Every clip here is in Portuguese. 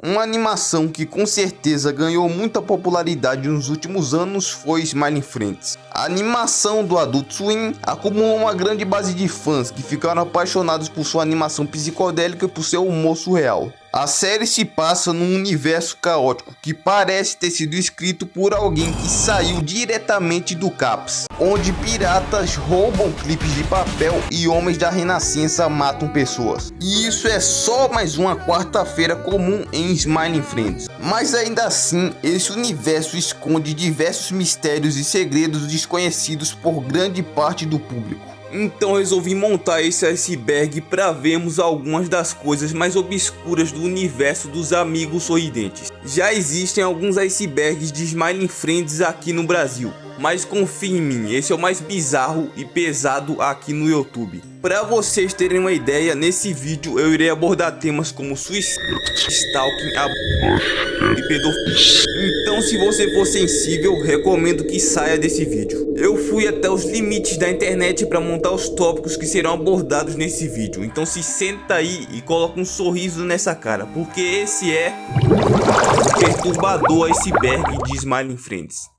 Uma animação que com certeza ganhou muita popularidade nos últimos anos foi Smiling Friends. A animação do Adult Swim acumulou uma grande base de fãs que ficaram apaixonados por sua animação psicodélica e por seu humor surreal. A série se passa num universo caótico que parece ter sido escrito por alguém que saiu diretamente do CAPS, onde piratas roubam clipes de papel e homens da renascença matam pessoas. E isso é só mais uma quarta-feira comum em Smiling Friends. Mas ainda assim, esse universo esconde diversos mistérios e segredos desconhecidos por grande parte do público. Então resolvi montar esse iceberg para vermos algumas das coisas mais obscuras do universo dos Amigos Sorridentes. Já existem alguns icebergs de Smiling Friends aqui no Brasil, mas confie em mim, esse é o mais bizarro e pesado aqui no YouTube. Para vocês terem uma ideia, nesse vídeo eu irei abordar temas como suicídio, stalking, abuso e pedofilia. Então se você for sensível, recomendo que saia desse vídeo. Eu fui até os limites da internet para montar os tópicos que serão abordados nesse vídeo. Então se senta aí e coloca um sorriso nessa cara, porque esse é o perturbador iceberg de Smiling Friends.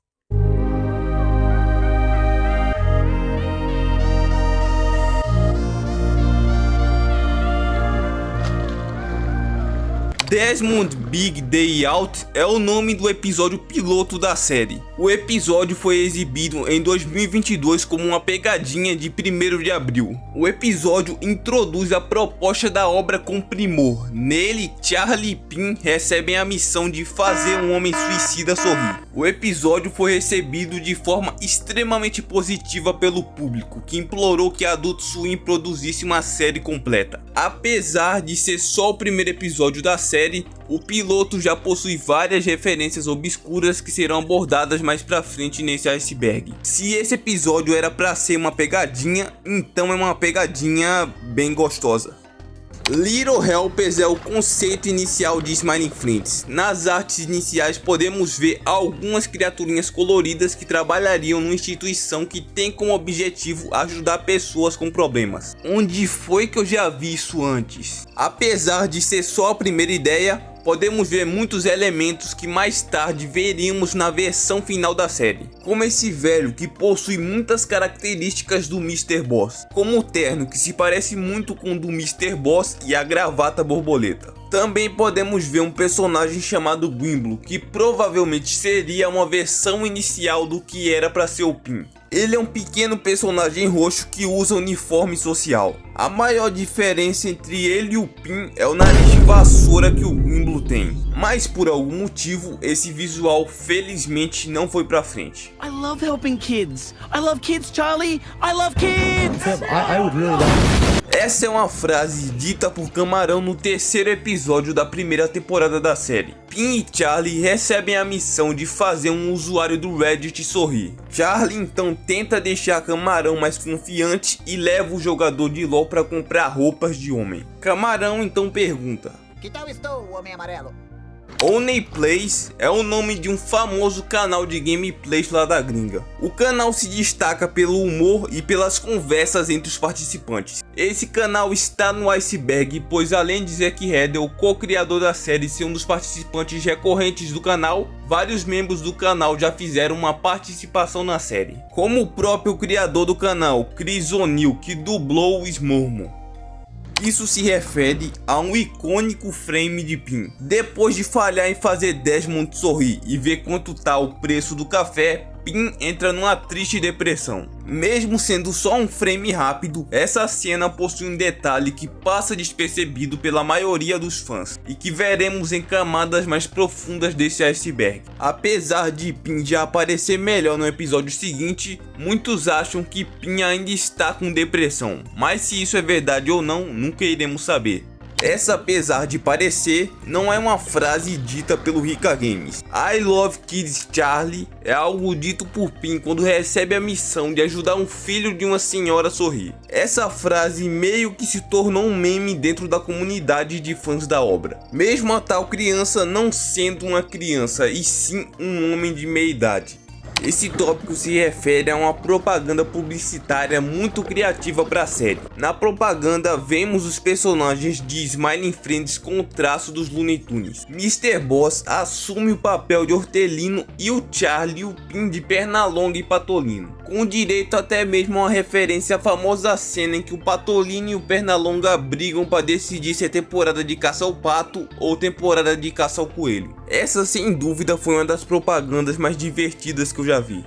Desmond Big Day Out é o nome do episódio piloto da série. O episódio foi exibido em 2022 como uma pegadinha de 1º de abril. O episódio introduz a proposta da obra com primor. Nele, Charlie e Pin recebem a missão de fazer um homem suicida sorrir. O episódio foi recebido de forma extremamente positiva pelo público, que implorou que a Adult Swim produzisse uma série completa. Apesar de ser só o primeiro episódio da série, o piloto já possui várias referências obscuras que serão abordadas mais pra frente nesse iceberg. Se esse episódio era pra ser uma pegadinha, então é uma pegadinha bem gostosa. Little Helpers é o conceito inicial de Smiling Friends. Nas artes iniciais podemos ver algumas criaturinhas coloridas que trabalhariam numa instituição que tem como objetivo ajudar pessoas com problemas. Onde foi que eu já vi isso antes? Apesar de ser só a primeira ideia, podemos ver muitos elementos que mais tarde veríamos na versão final da série, como esse velho que possui muitas características do Mr. Boss, como o terno que se parece muito com o do Mr. Boss e a gravata borboleta. Também podemos ver um personagem chamado Wimblo, que provavelmente seria uma versão inicial do que era para ser o Pin. Ele é um pequeno personagem roxo que usa uniforme social. A maior diferença entre ele e o Pin é o nariz de vassoura que o Wimblo tem. Mas por algum motivo, esse visual felizmente não foi pra frente. I love helping kids. I love kids, Charlie. I love kids. I would really love. Essa é uma frase dita por Camarão no 3º episódio da primeira temporada da série. Pin e Charlie recebem a missão de fazer um usuário do Reddit sorrir. Charlie então tenta deixar Camarão mais confiante e leva o jogador de LoL para comprar roupas de homem. Camarão então pergunta: Que tal estou, Homem Amarelo? Oney Plays é o nome de um famoso canal de gameplays lá da gringa. O canal se destaca pelo humor e pelas conversas entre os participantes. Esse canal está no iceberg, pois além de Zack Heddle, o co-criador da série, ser um dos participantes recorrentes do canal, vários membros do canal já fizeram uma participação na série, como o próprio criador do canal, Chris O'Neill, que dublou o Smurmo. Isso se refere a um icônico frame de Pin. Depois de falhar em fazer Desmond sorrir e ver quanto tá o preço do café, Pin entra numa triste depressão. Mesmo sendo só um frame rápido, essa cena possui um detalhe que passa despercebido pela maioria dos fãs e que veremos em camadas mais profundas desse iceberg. Apesar de Pin já aparecer melhor no episódio seguinte, muitos acham que Pin ainda está com depressão, mas se isso é verdade ou não, nunca iremos saber. Essa, apesar de parecer, não é uma frase dita pelo Rica Games. I love kids, Charlie é algo dito por Pin quando recebe a missão de ajudar um filho de uma senhora a sorrir. Essa frase meio que se tornou um meme dentro da comunidade de fãs da obra, mesmo a tal criança não sendo uma criança e sim um homem de meia idade. Esse tópico se refere a uma propaganda publicitária muito criativa para a série. Na propaganda vemos os personagens de Smiling Friends com o traço dos Looney Tunes. Mr. Boss assume o papel de Hortelino e o Charlie o Pin de Pernalonga e Patolino, com direito até mesmo a uma referência à famosa cena em que o Patolino e o Pernalonga brigam para decidir se é temporada de caça ao pato ou temporada de caça ao coelho. Essa sem dúvida foi uma das propagandas mais divertidas que eu já vi.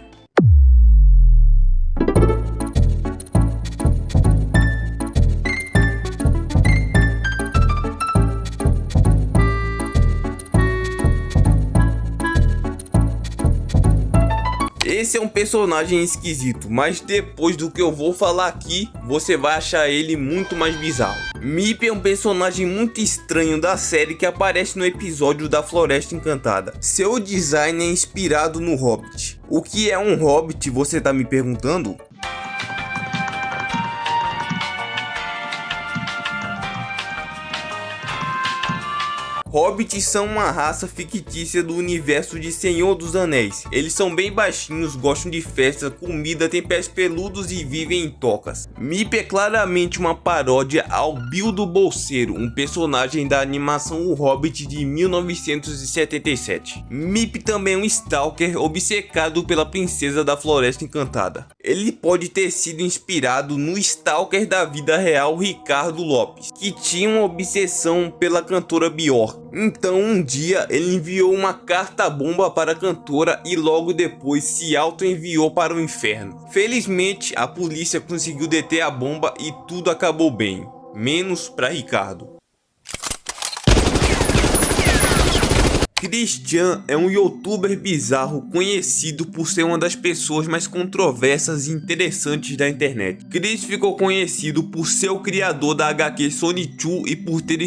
Esse é um personagem esquisito, mas depois do que eu vou falar aqui, você vai achar ele muito mais bizarro. Meep é um personagem muito estranho da série que aparece no episódio da Floresta Encantada. Seu design é inspirado no Hobbit. O que é um Hobbit, você tá me perguntando? Hobbits são uma raça fictícia do universo de Senhor dos Anéis. Eles são bem baixinhos, gostam de festa, comida, têm pés peludos e vivem em tocas. Meep é claramente uma paródia ao Bilbo Bolseiro, um personagem da animação O Hobbit de 1977. Meep também é um stalker obcecado pela princesa da Floresta Encantada. Ele pode ter sido inspirado no stalker da vida real Ricardo Lopes, que tinha uma obsessão pela cantora Björk. Então um dia ele enviou uma carta-bomba para a cantora e logo depois se auto-enviou para o inferno. Felizmente a polícia conseguiu deter a bomba e tudo acabou bem, menos para Ricardo. Christian é um youtuber bizarro conhecido por ser uma das pessoas mais controversas e interessantes da internet. Chris ficou conhecido por ser o criador da HQ Sonic 2 e por ter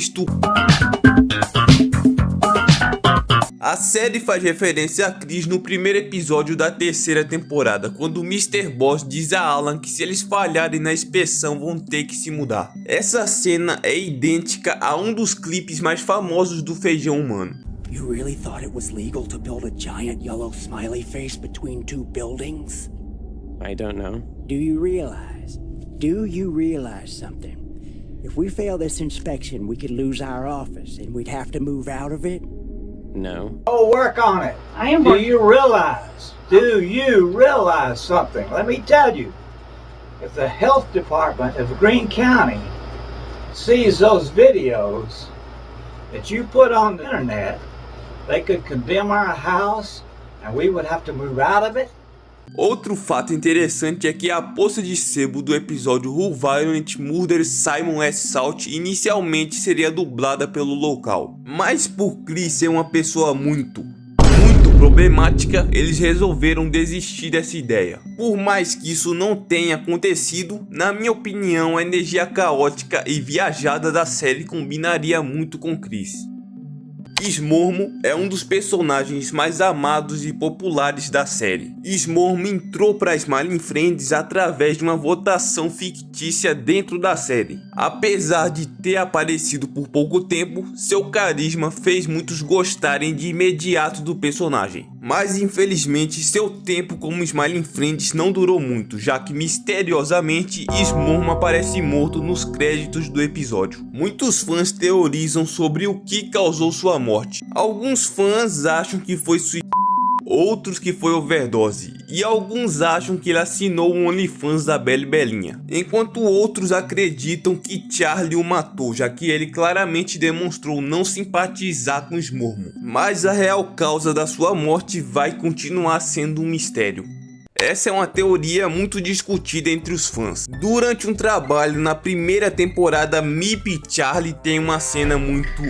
A série faz referência a Chris no primeiro episódio da terceira temporada, quando o Mr. Boss diz a Alan que se eles falharem na inspeção vão ter que se mudar. Essa cena é idêntica a um dos clipes mais famosos do Feijão Humano. You really thought it was legal to build a giant yellow smiley face between two buildings? I don't know. Do you realize something? If we fail this inspection, we could lose our office and we'd have to move out of it? No. Oh, work on it. Do you realize something? Let me tell you, if the health department of Greene County sees those videos that you put on the internet, they could condemn our house and we would have to move out of it. Outro fato interessante é que a poça de sebo do episódio Who Violent Murder Simon S. Salt inicialmente seria dublada pelo local, mas por Chris ser uma pessoa muito problemática, eles resolveram desistir dessa ideia. Por mais que isso não tenha acontecido, na minha opinião a energia caótica e viajada da série combinaria muito com Chris. Smormo é um dos personagens mais amados e populares da série. Smormo entrou para Smiling Friends através de uma votação fictícia dentro da série. Apesar de ter aparecido por pouco tempo, seu carisma fez muitos gostarem de imediato do personagem. Mas infelizmente seu tempo como Smiling Friends não durou muito, já que misteriosamente Smormo aparece morto nos créditos do episódio. Muitos fãs teorizam sobre o que causou sua morte. Alguns fãs acham que foi suicídio, outros que foi overdose, e alguns acham que ele assinou o OnlyFans da Bela e Belinha, enquanto outros acreditam que Charlie o matou, já que ele claramente demonstrou não simpatizar com Smormo. Mas a real causa da sua morte vai continuar sendo um mistério. Essa é uma teoria muito discutida entre os fãs. Durante um trabalho na primeira temporada, Meep e Charlie têm uma cena muito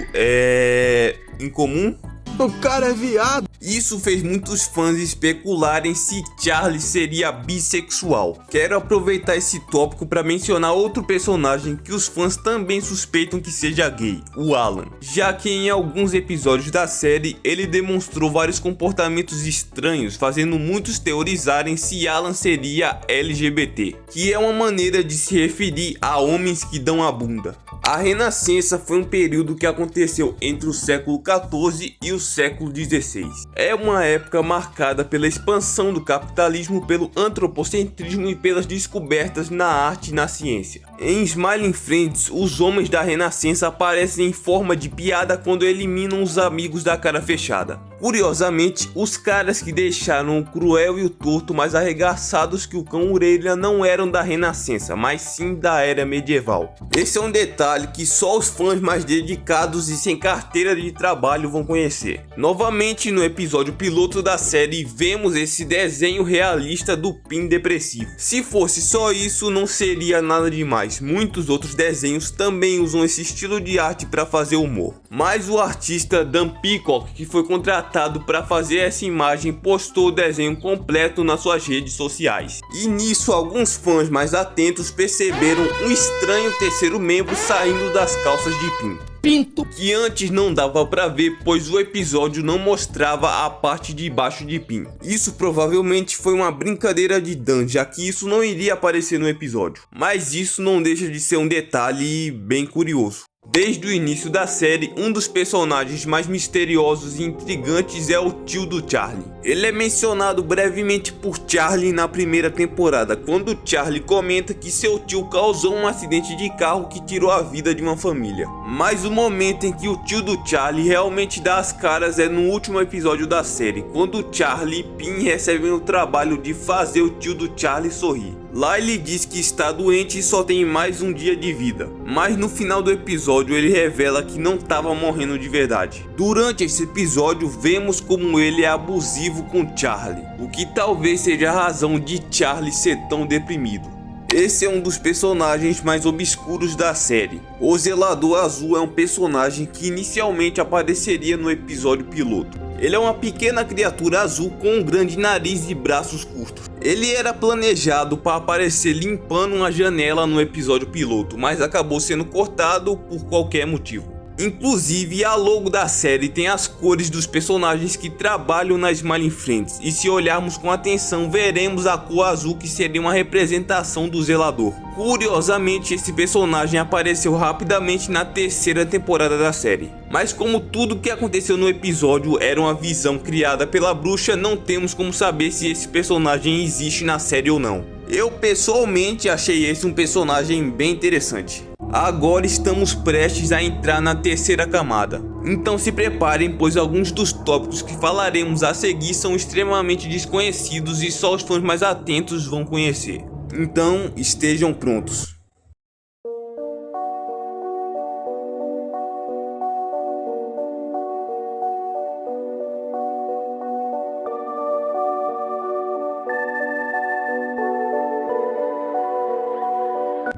incomum. O cara é viado. Isso fez muitos fãs especularem se Charlie seria bissexual. Quero aproveitar esse tópico para mencionar outro personagem que os fãs também suspeitam que seja gay, o Alan, já que em alguns episódios da série ele demonstrou vários comportamentos estranhos, fazendo muitos teorizarem se Alan seria LGBT, que é uma maneira de se referir a homens que dão a bunda. A Renascença foi um período que aconteceu entre o século XIV e o século XVI. É uma época marcada pela expansão do capitalismo, pelo antropocentrismo e pelas descobertas na arte e na ciência. Em Smiling Friends, os homens da Renascença aparecem em forma de piada quando eliminam os amigos da cara fechada. Curiosamente, os caras que deixaram o Cruel e o Torto mais arregaçados que o Cão Orelha não eram da Renascença, mas sim da era medieval. Esse é um detalhe que só os fãs mais dedicados e sem carteira de trabalho vão conhecer. Novamente, no episódio piloto da série, vemos esse desenho realista do Pin depressivo. Se fosse só isso, não seria nada demais. Muitos outros desenhos também usam esse estilo de arte para fazer humor. Mas o artista Dan Peacock, que foi contratado para fazer essa imagem, postou o desenho completo nas suas redes sociais. E nisso, alguns fãs mais atentos perceberam um estranho terceiro membro saindo das calças de Pin. Pinto, que antes não dava pra ver, pois o episódio não mostrava a parte de baixo de Pin. Isso provavelmente foi uma brincadeira de Dan, já que isso não iria aparecer no episódio. Mas isso não deixa de ser um detalhe bem curioso. Desde o início da série, um dos personagens mais misteriosos e intrigantes é o tio do Charlie. Ele é mencionado brevemente por Charlie na primeira temporada, quando Charlie comenta que seu tio causou um acidente de carro que tirou a vida de uma família. Mas o momento em que o tio do Charlie realmente dá as caras é no último episódio da série, quando Charlie e Pin recebem o trabalho de fazer o tio do Charlie sorrir. Lá ele diz que está doente e só tem mais um dia de vida, mas no final do episódio ele revela que não estava morrendo de verdade. Durante esse episódio vemos como ele é abusivo com Charlie, o que talvez seja a razão de Charlie ser tão deprimido. Esse é um dos personagens mais obscuros da série. O Zelador Azul é um personagem que inicialmente apareceria no episódio piloto. Ele é uma pequena criatura azul com um grande nariz e braços curtos. Ele era planejado para aparecer limpando uma janela no episódio piloto, mas acabou sendo cortado por qualquer motivo. Inclusive, a logo da série tem as cores dos personagens que trabalham na Smiling Friends, e se olharmos com atenção veremos a cor azul, que seria uma representação do Zelador. Curiosamente, esse personagem apareceu rapidamente na terceira temporada da série. Mas como tudo que aconteceu no episódio era uma visão criada pela bruxa, não temos como saber se esse personagem existe na série ou não. Eu pessoalmente achei esse um personagem bem interessante. Agora estamos prestes a entrar na terceira camada. Então se preparem, pois alguns dos tópicos que falaremos a seguir são extremamente desconhecidos e só os fãs mais atentos vão conhecer. Então estejam prontos.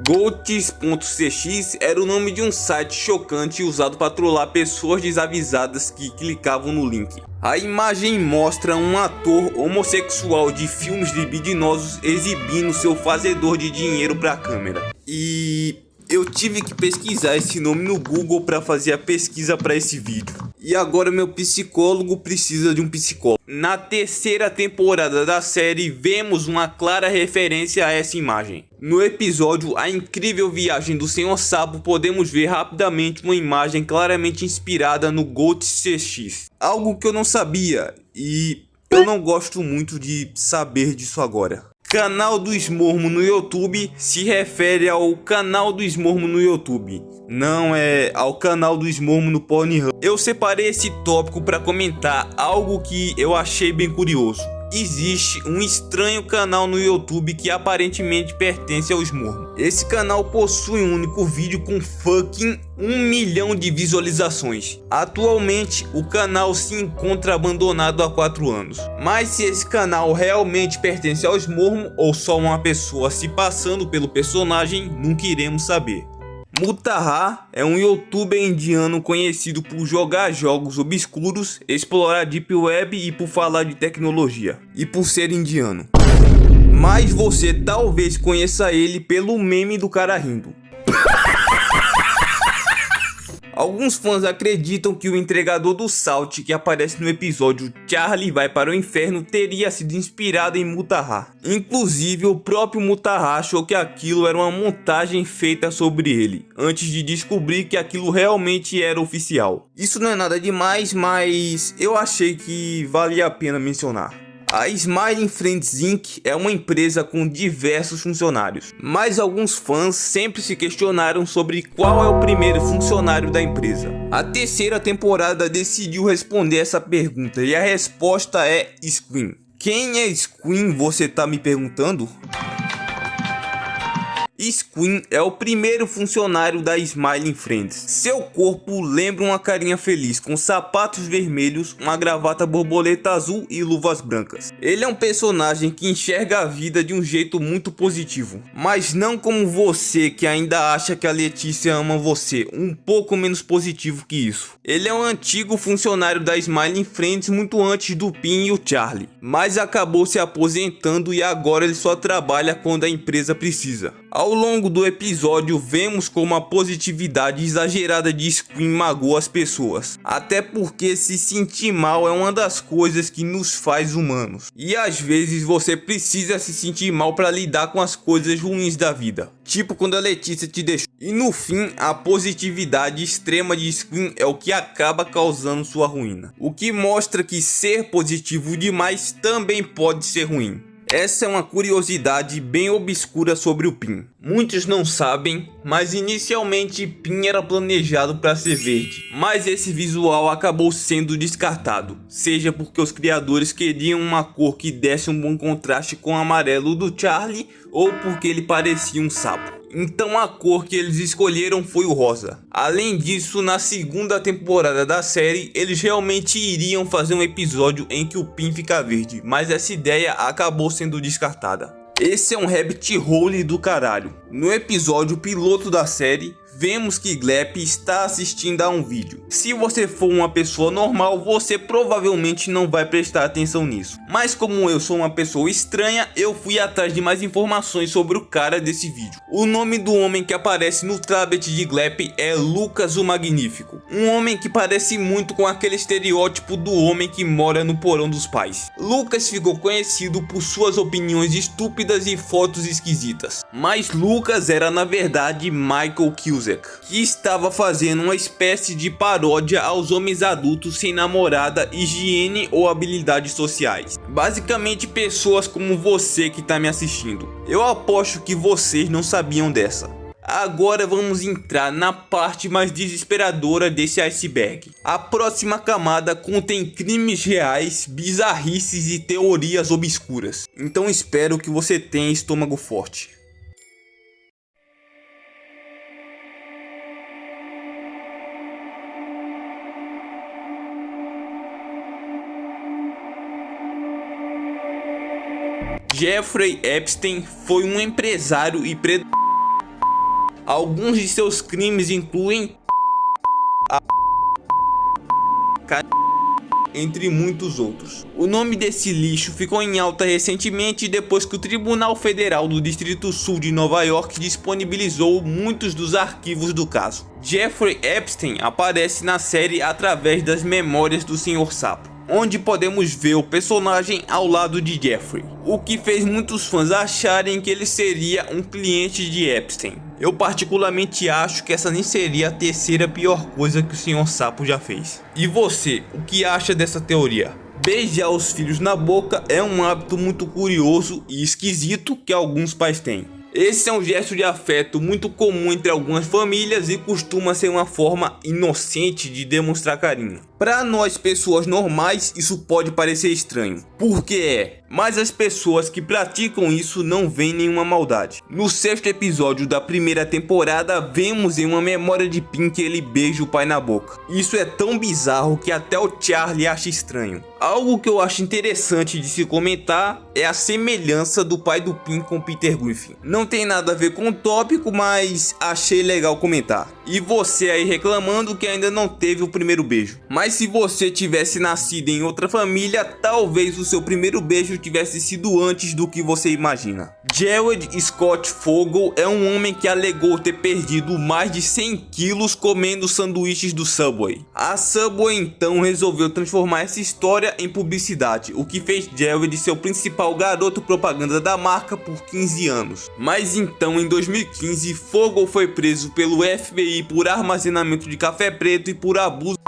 Goats.cx era o nome de um site chocante usado para trollar pessoas desavisadas que clicavam no link. A imagem mostra um ator homossexual de filmes libidinosos exibindo seu fazedor de dinheiro para a câmera. E eu tive que pesquisar esse nome no Google para fazer a pesquisa para esse vídeo. E agora meu psicólogo precisa de um psicólogo. Na terceira temporada da série vemos uma clara referência a essa imagem. No episódio A Incrível Viagem do Senhor Sapo, podemos ver rapidamente uma imagem claramente inspirada no Goats.cx. Algo que eu não sabia e eu não gosto muito de saber disso agora. Canal do Smormo no YouTube se refere ao canal do Smormo no YouTube, não é ao canal do Smormo no Pornhub. Eu separei esse tópico para comentar algo que eu achei bem curioso. Existe um estranho canal no YouTube que aparentemente pertence ao Smormo. Esse canal possui um único vídeo com fucking 1 milhão de visualizações. Atualmente o canal se encontra abandonado há 4 anos. Mas se esse canal realmente pertence ao Smormo ou só uma pessoa se passando pelo personagem, nunca iremos saber. Mutahar é um youtuber indiano conhecido por jogar jogos obscuros, explorar Deep Web e por falar de tecnologia, e por ser indiano. Mas você talvez conheça ele pelo meme do cara rindo. Alguns fãs acreditam que o entregador do Salt que aparece no episódio Charlie vai para o inferno teria sido inspirado em Mutahar. Inclusive o próprio Mutahar achou que aquilo era uma montagem feita sobre ele, antes de descobrir que aquilo realmente era oficial. Isso não é nada demais, mas eu achei que valia a pena mencionar. A Smiling Friends Inc. é uma empresa com diversos funcionários, mas alguns fãs sempre se questionaram sobre qual é o primeiro funcionário da empresa. A terceira temporada decidiu responder essa pergunta e a resposta é Squin. Quem é Squin, você tá me perguntando? Squin é o primeiro funcionário da Smiling Friends. Seu corpo lembra uma carinha feliz com sapatos vermelhos, uma gravata borboleta azul e luvas brancas. Ele é um personagem que enxerga a vida de um jeito muito positivo, mas não como você que ainda acha que a Letícia ama você, um pouco menos positivo que isso. Ele é um antigo funcionário da Smiling Friends muito antes do Pin e o Charlie, mas acabou se aposentando e agora ele só trabalha quando a empresa precisa. Ao longo do episódio vemos como a positividade exagerada de Squin magoa as pessoas, até porque se sentir mal é uma das coisas que nos faz humanos, e às vezes você precisa se sentir mal para lidar com as coisas ruins da vida, tipo quando a Letícia te deixou. E no fim, a positividade extrema de Squin é o que acaba causando sua ruína, o que mostra que ser positivo demais também pode ser ruim. Essa é uma curiosidade bem obscura sobre o Pin. Muitos não sabem, mas inicialmente Pin era planejado para ser verde, mas esse visual acabou sendo descartado, seja porque os criadores queriam uma cor que desse um bom contraste com o amarelo do Charlie, ou porque ele parecia um sapo. Então a cor que eles escolheram foi o rosa. Além disso, na segunda temporada da série, eles realmente iriam fazer um episódio em que o Pin fica verde, mas essa ideia acabou sendo descartada. Esse é um rabbit hole do caralho. No episódio piloto da série, vemos que Glep está assistindo a um vídeo. Se você for uma pessoa normal, você provavelmente não vai prestar atenção nisso. Mas como eu sou uma pessoa estranha, eu fui atrás de mais informações sobre o cara desse vídeo. O nome do homem que aparece no tablet de Glep é Lucas o Magnífico. Um homem que parece muito com aquele estereótipo do homem que mora no porão dos pais. Lucas ficou conhecido por suas opiniões estúpidas e fotos esquisitas. Mas Lucas era na verdade Michael Cusack, que estava fazendo uma espécie de paródia aos homens adultos sem namorada, higiene ou habilidades sociais. Basicamente pessoas como você que está me assistindo. Eu aposto que vocês não sabiam dessa. Agora vamos entrar na parte mais desesperadora desse iceberg. A próxima camada contém crimes reais, bizarrices e teorias obscuras. Então espero que você tenha estômago forte. Jeffrey Epstein foi um empresário e predador. Alguns de seus crimes incluem entre muitos outros. O nome desse lixo ficou em alta recentemente depois que o Tribunal Federal do Distrito Sul de Nova York disponibilizou muitos dos arquivos do caso. Jeffrey Epstein aparece na série através das memórias do Sr. Sapo, onde podemos ver o personagem ao lado de Jeffrey, o que fez muitos fãs acharem que ele seria um cliente de Epstein. Eu particularmente acho que essa nem seria a terceira pior coisa que o Sr. Sapo já fez. E você, o que acha dessa teoria? Beijar os filhos na boca é um hábito muito curioso e esquisito que alguns pais têm. Esse é um gesto de afeto muito comum entre algumas famílias e costuma ser uma forma inocente de demonstrar carinho. Para nós pessoas normais isso pode parecer estranho, porque mas as pessoas que praticam isso não veem nenhuma maldade. No sexto episódio da primeira temporada vemos em uma memória de Pin que ele beija o pai na boca. Isso é tão bizarro que até o Charlie acha estranho. Algo que eu acho interessante de se comentar é a semelhança do pai do Pin com Peter Griffin. Não tem nada a ver com o tópico, mas achei legal comentar. E você aí reclamando que ainda não teve o primeiro beijo. Mas se você tivesse nascido em outra família, talvez o seu primeiro beijo tivesse sido antes do que você imagina. Jared Scott Fogle é um homem que alegou ter perdido mais de 100 quilos comendo sanduíches do Subway. A Subway então resolveu transformar essa história em publicidade, o que fez Jared ser o principal garoto propaganda da marca por 15 anos. Mas então em 2015, Fogle foi preso pelo FBI por armazenamento de café preto e por abuso.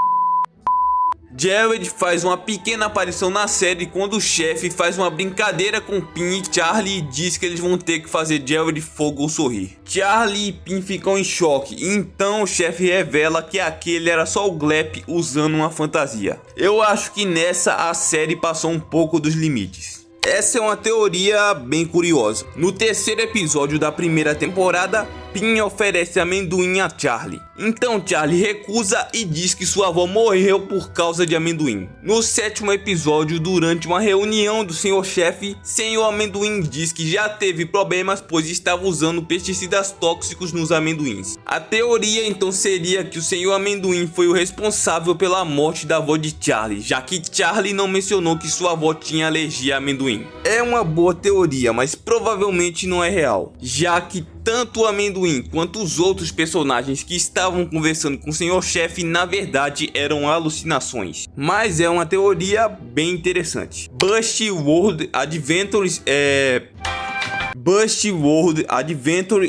Jared faz uma pequena aparição na série quando o chefe faz uma brincadeira com Pin e Charlie e diz que eles vão ter que fazer Jared Fogle sorrir. Charlie e Pin ficam em choque e então o chefe revela que aquele era só o Glep usando uma fantasia. Eu acho que nessa a série passou um pouco dos limites. Essa é uma teoria bem curiosa. No terceiro episódio da primeira temporada, Pin oferece amendoim a Charlie. Então Charlie recusa e diz que sua avó morreu por causa de amendoim. No sétimo episódio, durante uma reunião do senhor chefe, senhor amendoim diz que já teve problemas pois estava usando pesticidas tóxicos nos amendoins. A teoria então seria que o senhor amendoim foi o responsável pela morte da avó de Charlie, já que Charlie não mencionou que sua avó tinha alergia a amendoim. É uma boa teoria, mas provavelmente não é real, já que tanto o amendoim quanto os outros personagens que estavam conversando com o senhor chefe na verdade eram alucinações. Mas é uma teoria bem interessante. Busty World Adventures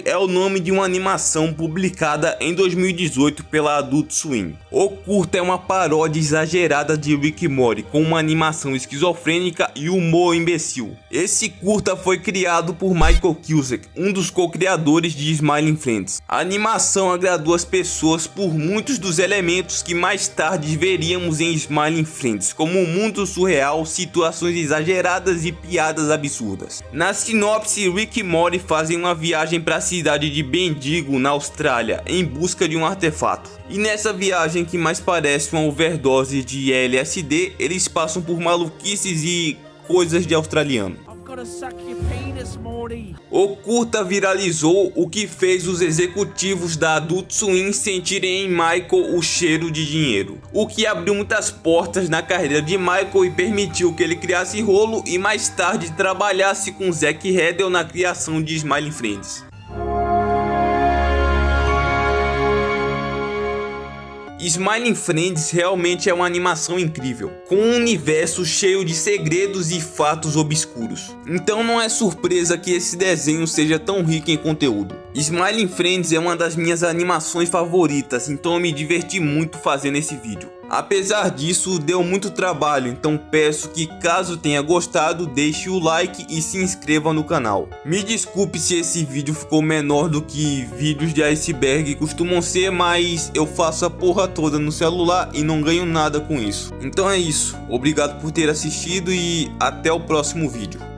é o nome de uma animação publicada em 2018 pela Adult Swim. O curta é uma paródia exagerada de Rick e Morty, com uma animação esquizofrênica e humor imbecil. Esse curta foi criado por Michael Cusack, um dos co-criadores de Smiling Friends. A animação agradou as pessoas por muitos dos elementos que mais tarde veríamos em Smiling Friends, como um mundo surreal, situações exageradas e piadas absurdas. Na sinopse, Rick e Morty fazem uma viagem para a cidade de Bendigo, na Austrália, em busca de um artefato. E nessa viagem, que mais parece uma overdose de LSD, eles passam por maluquices e coisas de australiano. O curta viralizou, o que fez os executivos da Adult Swim sentirem em Michael o cheiro de dinheiro, o que abriu muitas portas na carreira de Michael e permitiu que ele criasse rolo e mais tarde trabalhasse com Zack Heddle na criação de Smiling Friends. Smiling Friends realmente é uma animação incrível, com um universo cheio de segredos e fatos obscuros. Então não é surpresa que esse desenho seja tão rico em conteúdo. Smiling Friends é uma das minhas animações favoritas, então eu me diverti muito fazendo esse vídeo. Apesar disso, deu muito trabalho, então peço que, caso tenha gostado, deixe o like e se inscreva no canal. Me desculpe se esse vídeo ficou menor do que vídeos de iceberg costumam ser, mas eu faço a porra toda no celular e não ganho nada com isso. Então é isso, obrigado por ter assistido e até o próximo vídeo.